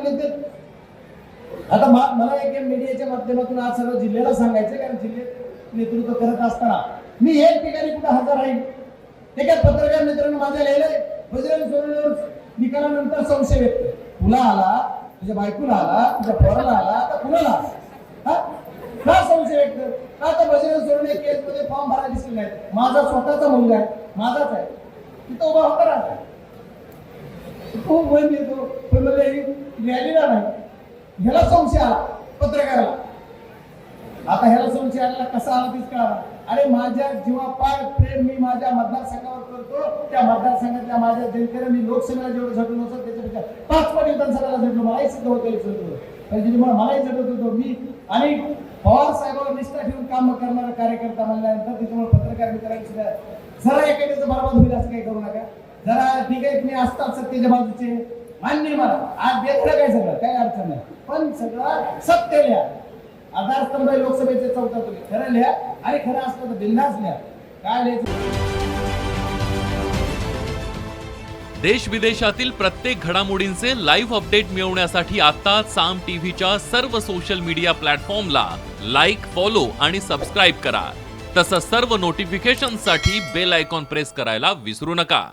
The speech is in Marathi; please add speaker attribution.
Speaker 1: घेते. आता मला एक मीडियाच्या माध्यमातून आज सर्व जिल्ह्याला सांगायचं, कारण जिल्ह्यात नेतृत्व करत असताना मी एक ठिकाणी कुठे हजर राहील. एका पत्रकार मित्रांनो माझ्या लिहिलंय, बजरंग सोनवणेवर निकालानंतर संशय व्यक्त. तुला आला, तुझ्या बायकोला आला, तुझ्या पोराला आला, आता कुणाला आला? का संशय व्यक्त? का तर बजरंग सोनवणे केस मध्ये फॉर्म भरायला दिसले नाही. माझा स्वतःचा मुलगा आहे, माझाच आहे, तिथं उभा होता राहता तो बंद येतो, पण मला लिहिलेला नाही. ह्याला संशय आला पत्रकाराला. आता ह्याला संशय आला कसा आला तीच कळाला. अरे माझ्या जीवापाड प्रेम मी माझ्या मतदारसंघावर करतो. त्या मतदारसंघातल्या माझ्या जनतेने मी लोकसभेला जेवढं झटलो होतं त्याच्यापेक्षा 5 पट विधानसभेला झटलो. मलाही सिद्ध होतं, मलाही झटत होतो मी. आणि पवार साहेबांवर निष्ठा ठेवून काम करणारा कार्यकर्ता म्हणल्यानंतर त्याच्यामुळे पत्रकार मित्रांची जरा एखाद्याचं बरोबर होईल असं काही करू नका. जरा ठीक आहे तुम्ही असतात सत्तेच्या बाजूचे, मान्य मला आज बेखडं काय सगळं काही अडचण नाही, पण सगळं सत्य लिहा. आधारस्तंभ लोकसभेचे 14 तुम्ही खरं लिहा, आणि खरं असलं तर बिंदास लिहा. काय लिहायचं?
Speaker 2: देश विदेशातील प्रत्येक घडामोडींचे लाईव्ह अपडेट मिळवण्यासाठी आता साम टीव्हीच्या सर्व सोशल मीडिया प्लॅटफॉर्मला लाईक, फॉलो आणि सबस्क्राईब करा. तसंच सर्व नोटिफिकेशनसाठी बेल आयकॉन प्रेस करायला विसरू नका.